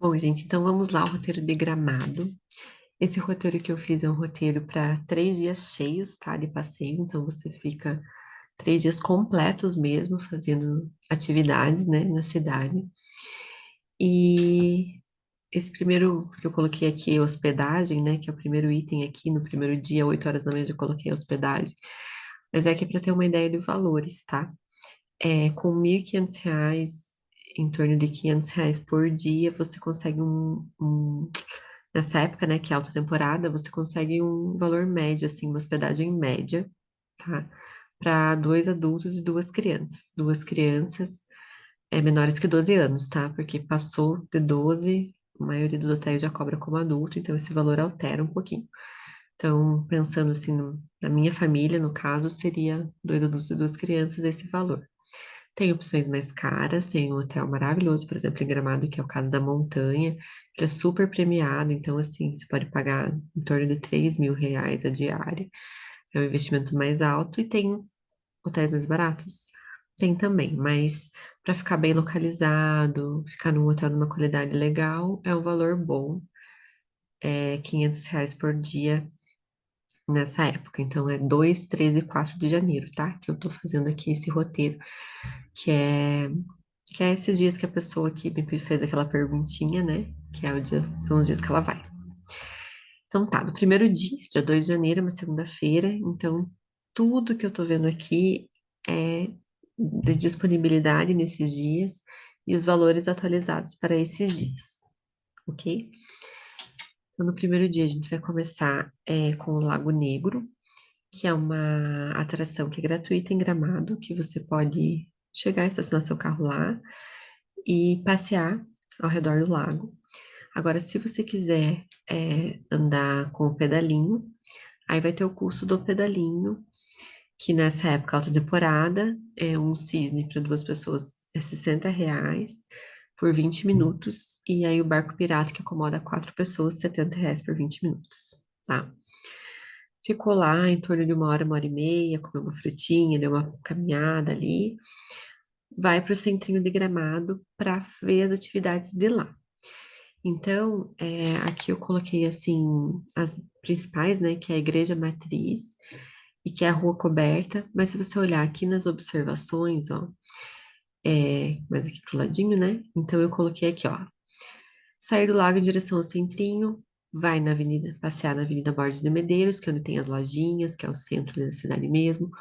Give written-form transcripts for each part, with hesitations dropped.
Bom, gente, então vamos lá, o roteiro de Gramado. Esse roteiro que eu fiz é um roteiro para 3 dias cheios, tá? De passeio, então você fica 3 dias completos mesmo, fazendo atividades, né, na cidade. E esse primeiro que eu coloquei aqui, hospedagem, né, que é o primeiro item aqui, no primeiro dia, 8 horas da manhã, eu coloquei hospedagem. Mas é que para ter uma ideia de valores, tá? Com R$ 1.500, em torno de R$ 500 por dia, você consegue nessa época, né, que é alta temporada, você consegue um valor médio, assim, uma hospedagem média, tá? Para dois adultos e duas crianças. Duas crianças menores que 12 anos, tá? Porque passou de 12, a maioria dos hotéis já cobra como adulto, então esse valor altera um pouquinho. Então, pensando assim, na minha família, no caso, seria dois adultos e duas crianças esse valor. Tem opções mais caras, tem um hotel maravilhoso, por exemplo, em Gramado, que é o Casa da Montanha. Ele é super premiado, então, assim, você pode pagar em torno de R$ 3.000 a diária. É um investimento mais alto e tem hotéis mais baratos? Tem também, mas para ficar bem localizado, ficar num hotel numa qualidade legal, é um valor bom. É R$ 500 por dia nessa época. Então, é 2, 13 e 4 de janeiro, tá? Que eu tô fazendo aqui esse roteiro, que é que é esses dias que a pessoa que me fez aquela perguntinha, né? Que é são os dias que ela vai. Então tá, no primeiro dia 2 de janeiro, é uma segunda-feira, então tudo que eu tô vendo aqui é de disponibilidade nesses dias e os valores atualizados para esses dias, ok? Então, no primeiro dia a gente vai começar com o Lago Negro, que é uma atração que é gratuita em Gramado, que você pode chegar, estacionar seu carro lá e passear ao redor do lago. Agora, se você quiser andar com o pedalinho, aí vai ter o custo do pedalinho, que nessa época alta temporada, é um cisne para duas pessoas é R$ 60 por 20 minutos, e aí o barco pirata que acomoda quatro pessoas, R$ 70 por 20 minutos, tá? Ficou lá em torno de uma hora e meia, comeu uma frutinha, deu uma caminhada ali, vai para o centrinho de Gramado para ver as atividades de lá. Então, aqui eu coloquei assim as principais, né, que é a Igreja Matriz e que é a Rua Coberta, mas se você olhar aqui nas observações, ó, mais aqui pro ladinho, né? Então eu coloquei aqui, ó, sair do lago em direção ao centrinho, vai na avenida, passear na Avenida Borges de Medeiros, que é onde tem as lojinhas, que é o centro ali da cidade mesmo,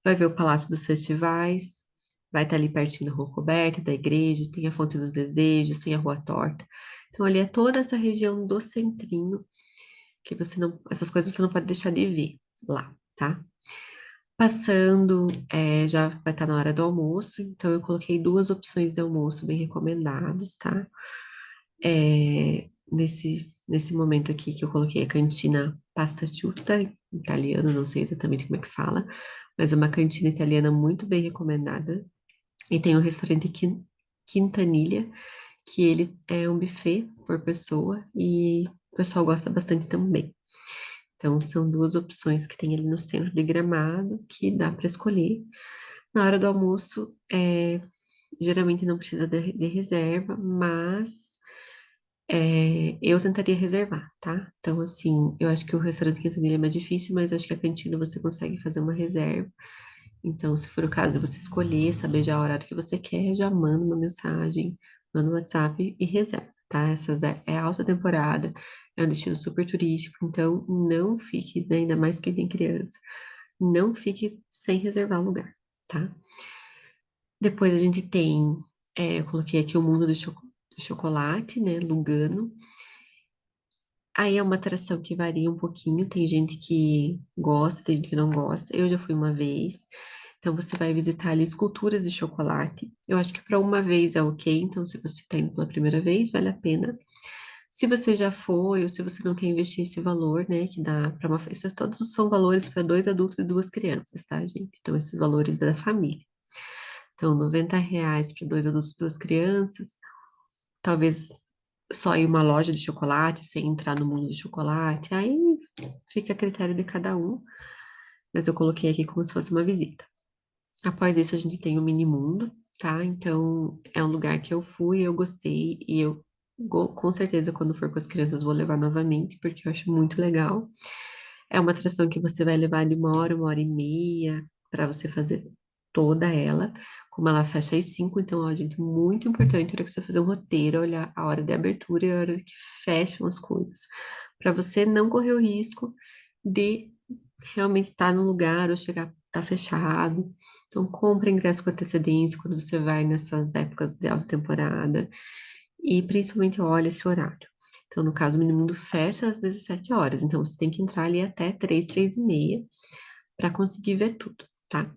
vai ver o Palácio dos Festivais, vai estar ali pertinho da Rua Coberta, da igreja, tem a Fonte dos Desejos, tem a Rua Torta. Então ali é toda essa região do centrinho que você não, essas coisas você não pode deixar de ver lá, tá? Passando, já vai estar na hora do almoço, então eu coloquei duas opções de almoço bem recomendados, tá? Nesse momento aqui que eu coloquei a cantina Pasta Ciuta, italiano, não sei exatamente como é que fala, mas é uma cantina italiana muito bem recomendada. E tem o restaurante Quintanilha, que ele é um buffet por pessoa e o pessoal gosta bastante também. Então, são duas opções que tem ali no centro de Gramado que dá para escolher. Na hora do almoço, geralmente não precisa de reserva, mas eu tentaria reservar, tá? Então, assim, eu acho que o restaurante Quintanilha é mais difícil, mas eu acho que a cantina você consegue fazer uma reserva. Então, se for o caso de você escolher, saber já o horário que você quer, já manda uma mensagem, manda um WhatsApp e reserva, tá? Essas é alta temporada, é um destino super turístico, então não fique, né, ainda mais quem tem criança, não fique sem reservar lugar, tá? Depois a gente tem, eu coloquei aqui o Mundo do Chocolate, né, Lugano. Aí é uma atração que varia um pouquinho, tem gente que gosta, tem gente que não gosta. Eu já fui uma vez. Então você vai visitar ali esculturas de chocolate. Eu acho que para uma vez é ok, então se você está indo pela primeira vez, vale a pena. Se você já foi ou se você não quer investir esse valor, né, que dá para uma festa, todos são valores para dois adultos e duas crianças, tá, gente? Então esses valores é da família. Então R$ 90 para dois adultos e duas crianças. Talvez só ir uma loja de chocolate, sem entrar no mundo do chocolate. Aí fica a critério de cada um, mas eu coloquei aqui como se fosse uma visita. Após isso, a gente tem o Mini Mundo, tá? Então, é um lugar que eu fui, eu gostei e eu Com certeza, quando for com as crianças, vou levar novamente, porque eu acho muito legal. É uma atração que você vai levar de uma hora e meia, para você fazer toda ela. Como ela fecha às 5, então, ó, gente, muito importante, na hora que você fazer um roteiro, olhar a hora de abertura e a hora que fecham as coisas. Para você não correr o risco de realmente estar no lugar ou chegar, tá fechado. Então, compra ingresso com antecedência quando você vai nessas épocas de alta temporada. E principalmente olha esse horário. Então, no caso, o Minimundo fecha às 17 horas. Então, você tem que entrar ali até 3, 3:30 para conseguir ver tudo, tá?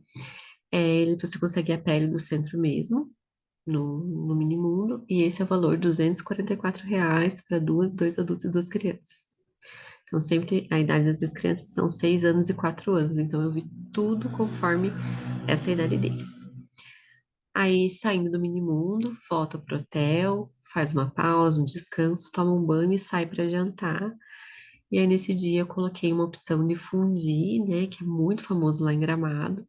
Você consegue a pele do centro mesmo, no Minimundo. E esse é o valor, R$ 244 para dois adultos e duas crianças. Então, sempre a idade das minhas crianças são 6 anos e 4 anos. Então, eu vi tudo conforme essa idade deles. Aí, saindo do Minimundo, volta pro hotel, faz uma pausa, um descanso, toma um banho e sai para jantar. E aí, nesse dia, eu coloquei uma opção de fondue, né, que é muito famoso lá em Gramado.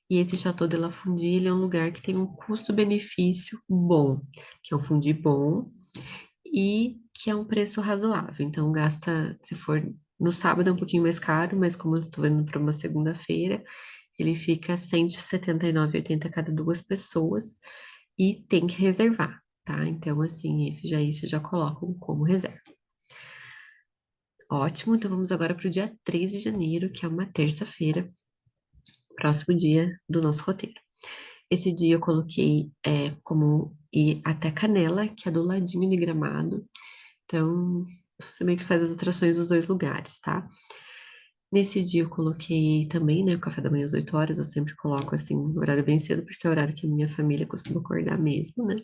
E esse Chateau de la Fondue, ele é um lugar que tem um custo-benefício bom, que é um fondue bom e que é um preço razoável. Então, gasta, se for no sábado é um pouquinho mais caro, mas como eu tô vendo para uma segunda-feira, ele fica 179,80 cada duas pessoas e tem que reservar, tá? Então, assim, isso já colocam como reserva. Ótimo, então vamos agora para o dia 3 de janeiro, que é uma terça-feira, próximo dia do nosso roteiro. Esse dia eu coloquei como ir até Canela, que é do ladinho de Gramado. Então, você meio que faz as atrações dos dois lugares, tá? Nesse dia eu coloquei também, né, o café da manhã às 8 horas, eu sempre coloco assim, um horário bem cedo, porque é o horário que a minha família costuma acordar mesmo, né?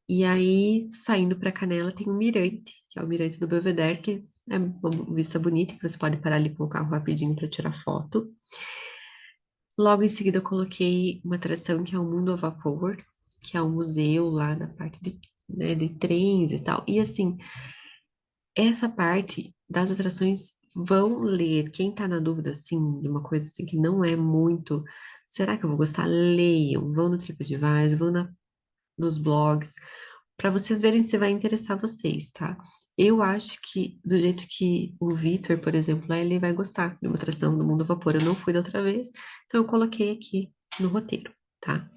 E aí, saindo para Canela, tem o Mirante, que é o Mirante do Belvedere, que é uma vista bonita, que você pode parar ali com o carro rapidinho para tirar foto. Logo em seguida, eu coloquei uma atração que é o Mundo a Vapor, que é um museu lá da parte né, de trens e tal. E assim, essa parte das atrações vão ler. Quem tá na dúvida, assim, de uma coisa assim que não é muito, será que eu vou gostar? Leiam, vão no TripAdvisor, nos blogs, para vocês verem se vai interessar vocês, tá? Eu acho que, do jeito que o Vitor, por exemplo, ele vai gostar de uma atração do Mundo a Vapor. Eu não fui da outra vez, então eu coloquei aqui no roteiro, tá?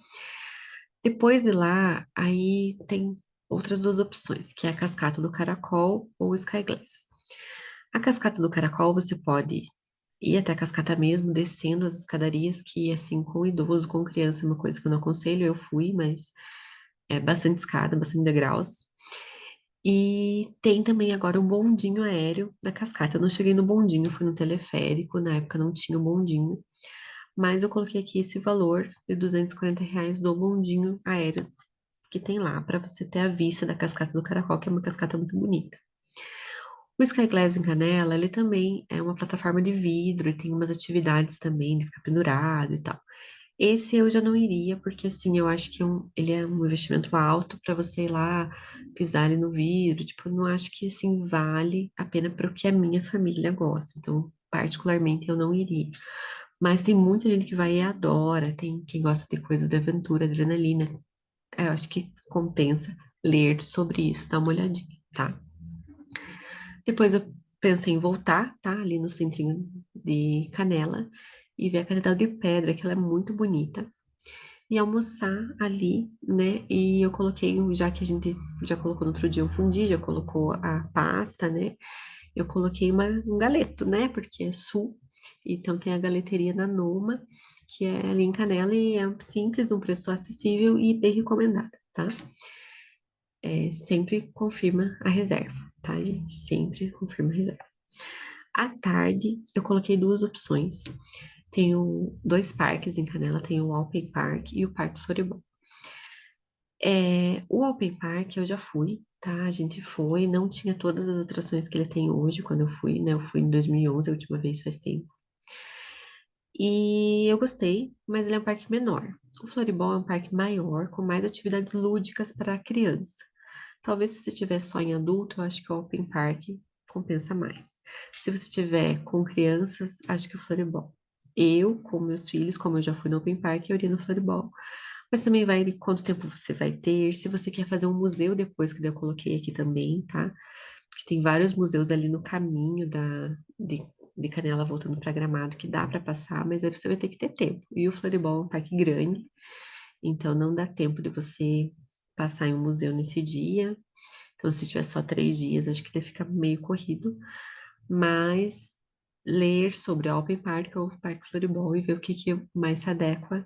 Depois de lá, aí tem outras duas opções, que é a Cascata do Caracol ou o Sky Glass. A Cascata do Caracol, você pode ir até a cascata mesmo, descendo as escadarias, que assim, com idoso, com criança, é uma coisa que eu não aconselho, eu fui, mas é bastante escada, bastante degraus. E tem também agora o bondinho aéreo da cascata. Eu não cheguei no bondinho, fui no teleférico, na época não tinha o bondinho, mas eu coloquei aqui esse valor de R$ 240 do bondinho aéreo que tem lá, para você ter a vista da cascata do Caracol, que é uma cascata muito bonita. O Sky Glass em Canela, ele também é uma plataforma de vidro e tem umas atividades também de ficar pendurado e tal. Esse eu já não iria, porque assim, eu acho que ele é um investimento alto para você ir lá pisar ali no vidro. Tipo, eu não acho que assim vale a pena para o que a minha família gosta. Então, particularmente, eu não iria. Mas tem muita gente que vai e adora. Tem quem gosta de coisas de aventura, adrenalina. Eu acho que compensa ler sobre isso, dar uma olhadinha, tá? Depois eu pensei em voltar, tá? Ali no centrinho de Canela e ver a Catedral de Pedra, que ela é muito bonita. E almoçar ali, né? E eu coloquei, já que a gente já colocou no outro dia o fundi, já colocou a pasta, né? Eu coloquei um galeto, né? Porque é sul. Então tem a galeteria da Noma, que é ali em Canela e é simples, um preço acessível e bem recomendada, tá? Sempre confirma a reserva, tá, gente? Sempre confirma a reserva. À tarde, eu coloquei duas opções. Tenho dois parques em Canela, tem o Alpen Park e o Parque Floribol. O Alpen Park eu já fui, tá? A gente foi, não tinha todas as atrações que ele tem hoje quando eu fui, né? Eu fui em 2011, a última vez faz tempo. E eu gostei, mas ele é um parque menor. O Floribol é um parque maior, com mais atividades lúdicas para criança. Talvez se você tiver só em adulto, eu acho que o Open Park compensa mais. Se você tiver com crianças, acho que o Floribol. Eu, com meus filhos, como eu já fui no Open Park, eu iria no Floribol. Mas também vai de quanto tempo você vai ter, se você quer fazer um museu depois, que daí eu coloquei aqui também, tá? Que tem vários museus ali no caminho de Canela voltando para Gramado que dá para passar, mas aí você vai ter que ter tempo. E o Floribol é um parque grande, então não dá tempo de você passar em um museu nesse dia. Então, se tiver só 3 dias, acho que daí fica meio corrido. Mas ler sobre o Open Park ou o Parque Floribol e ver o que, que mais se adequa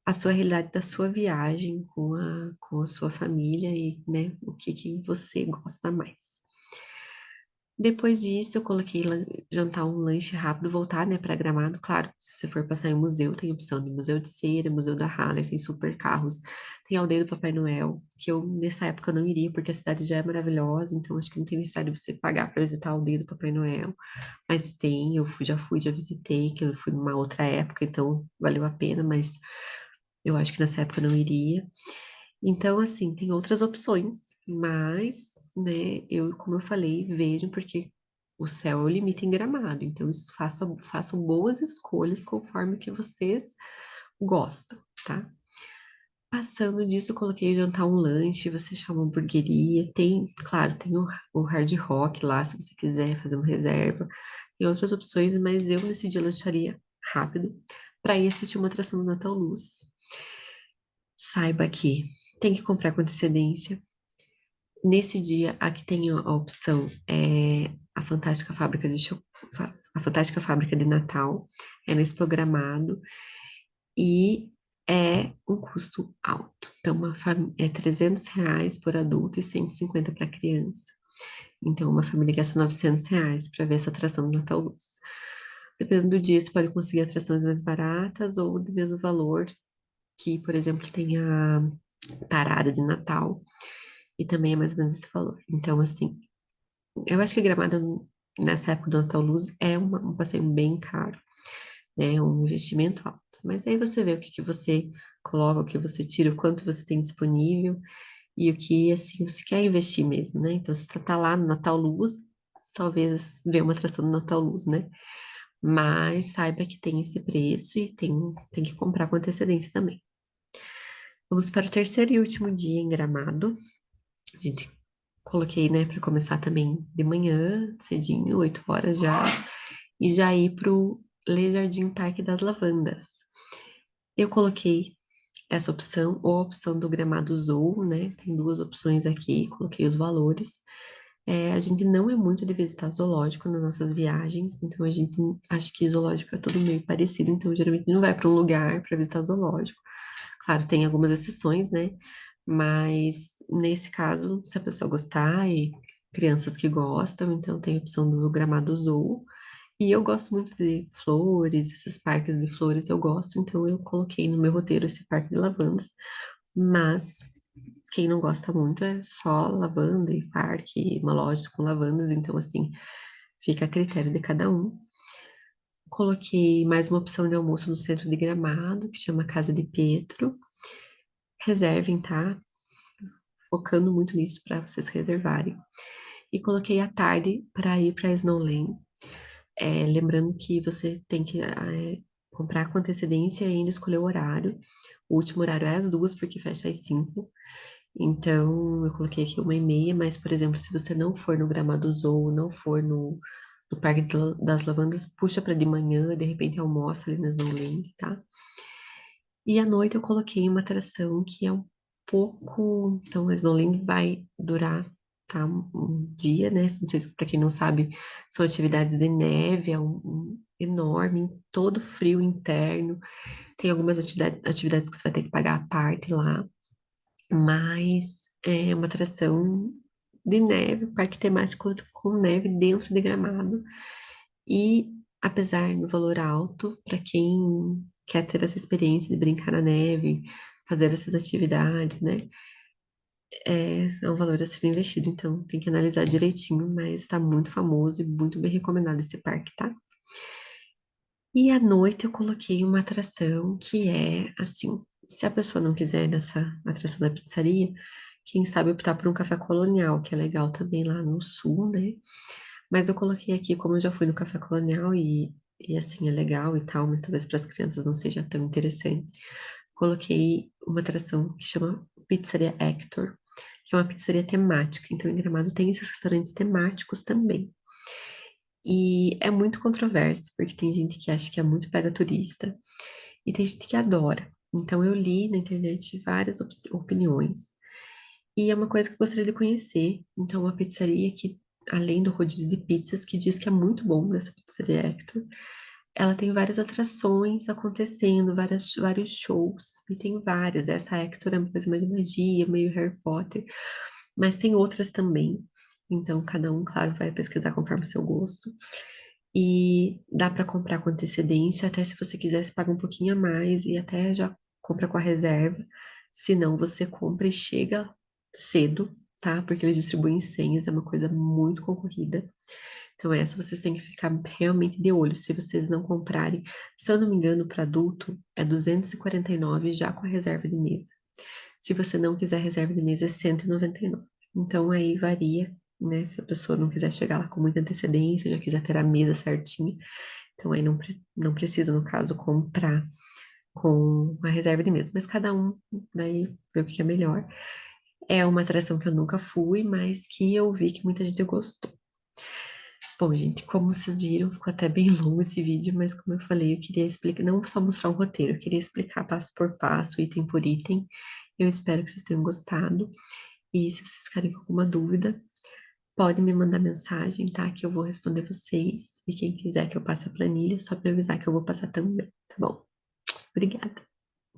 à sua realidade da sua viagem com a sua família e, né, o que, que você gosta mais. Depois disso, eu coloquei jantar um lanche rápido, voltar, né, para Gramado. Claro, se você for passar em museu, tem opção de museu de cera, museu da Haller, tem super carros, tem aldeia do Papai Noel, que eu nessa época eu não iria, porque a cidade já é maravilhosa, então acho que não tem necessidade de você pagar para visitar a aldeia do Papai Noel. Mas tem, já visitei, que eu fui numa outra época, então valeu a pena, mas eu acho que nessa época eu não iria. Então, assim, tem outras opções, mas, né, como eu falei, vejam, porque o céu é o limite em Gramado. Então, façam boas escolhas conforme o que vocês gostam, tá? Passando disso, eu coloquei jantar um lanche, você chama uma hamburgueria. Tem, claro, tem o Hard Rock lá, se você quiser fazer uma reserva. Tem outras opções, mas eu nesse dia lancharia rápido para ir assistir uma atração do Natal Luz. Saiba que tem que comprar com antecedência. Nesse dia, aqui tem a opção a Fantástica Fábrica a Fantástica Fábrica de Natal, é nesse programado e é um custo alto. Então, é R$ 300 por adulto e 150 para criança. Então, uma família gasta R$ 900 para ver essa atração do Natal Luz. Dependendo do dia, você pode conseguir atrações mais baratas ou do mesmo valor que, por exemplo, tem a parada de Natal e também é mais ou menos esse valor. Então, assim, eu acho que Gramado, nessa época do Natal Luz, é um passeio bem caro, né? É um investimento alto. Mas aí você vê o que que você coloca, o que você tira, o quanto você tem disponível e o que, assim, você quer investir mesmo, né? Então, se você tá lá no Natal Luz, talvez ver uma atração do Natal Luz, né? Mas saiba que tem esse preço e tem que comprar com antecedência também. Vamos para o terceiro e último dia em Gramado. A gente coloquei, né, para começar também de manhã, cedinho, 8 horas já, e já ir pro Le Jardim Parque das Lavandas. Eu coloquei essa opção, ou a opção do Gramado Zoo, né? Tem duas opções aqui, coloquei os valores. A gente não é muito de visitar zoológico nas nossas viagens, então a gente acha que zoológico é tudo meio parecido, então geralmente não vai para um lugar para visitar zoológico. Claro, tem algumas exceções, né? Mas nesse caso, se a pessoa gostar e crianças que gostam, então tem a opção do Gramado Zoo. E eu gosto muito de flores, esses parques de flores eu gosto, então eu coloquei no meu roteiro esse parque de lavandas. Mas quem não gosta muito é só lavanda e parque, uma loja com lavandas, então assim, fica a critério de cada um. Coloquei mais uma opção de almoço no centro de Gramado, que chama Casa de Petro. Reservem, tá? Focando muito nisso para vocês reservarem. E coloquei à tarde para ir para Snowland. Lembrando que você tem que comprar com antecedência e ainda escolher o horário. O último horário é às 2, porque fecha às 5. Então, eu coloquei aqui 1h30, mas, por exemplo, se você não for no Gramado Zoo, não for no Parque das Lavandas, puxa para de manhã, de repente almoça ali na Snowland, tá? E à noite eu coloquei uma atração que é um pouco. Então, a Snowland vai durar, tá, um dia, né? Não sei se para quem não sabe, são atividades de neve, é um enorme, todo frio interno. Tem algumas atividades que você vai ter que pagar à parte lá, mas é uma atração de neve, parque temático com neve dentro de Gramado. E apesar do valor alto, para quem quer ter essa experiência de brincar na neve, fazer essas atividades, né? É um valor a ser investido, então tem que analisar direitinho, mas está muito famoso e muito bem recomendado esse parque, tá? E à noite eu coloquei uma atração que é assim, se a pessoa não quiser ir nessa atração da pizzaria, quem sabe optar por um café colonial, que é legal também lá no sul, né? Mas eu coloquei aqui, como eu já fui no café colonial e assim, é legal e tal, mas talvez para as crianças não seja tão interessante. coloquei uma atração que chama Pizzaria Hector, que é uma pizzaria temática. Então, em Gramado tem esses restaurantes temáticos também. E é muito controverso, porque tem gente que acha que é muito pega turista e tem gente que adora. Então, eu li na internet várias opiniões. E é uma coisa que eu gostaria de conhecer. Então, uma pizzaria que, além do rodízio de pizzas, que diz que é muito bom essa pizzaria Hector, ela tem várias atrações acontecendo, vários shows, e tem várias. Essa Hector é uma coisa mais de magia, meio Harry Potter, mas tem outras também. Então, cada um, claro, vai pesquisar conforme o seu gosto. E dá para comprar com antecedência, até se você quiser, você paga um pouquinho a mais e até já compra com a reserva. Se não, você compra e chega cedo, tá? Porque eles distribuem senhas, é uma coisa muito concorrida. Então, essa vocês têm que ficar realmente de olho. Se vocês não comprarem, se eu não me engano, para adulto é 249 já com a reserva de mesa. Se você não quiser reserva de mesa, é 199. Então, aí varia, né? Se a pessoa não quiser chegar lá com muita antecedência, já quiser ter a mesa certinha. Então, aí não precisa, no caso, comprar com a reserva de mesa. Mas cada um, daí, vê o que é melhor. É uma atração que eu nunca fui, mas que eu vi que muita gente gostou. Bom, gente, como vocês viram, ficou até bem longo esse vídeo, mas como eu falei, eu queria explicar, não só mostrar o roteiro, eu queria explicar passo por passo, item por item. Eu espero que vocês tenham gostado. E se vocês ficarem com alguma dúvida, podem me mandar mensagem, tá? Que eu vou responder vocês. E quem quiser que eu passe a planilha, só para avisar que eu vou passar também, tá bom? Obrigada.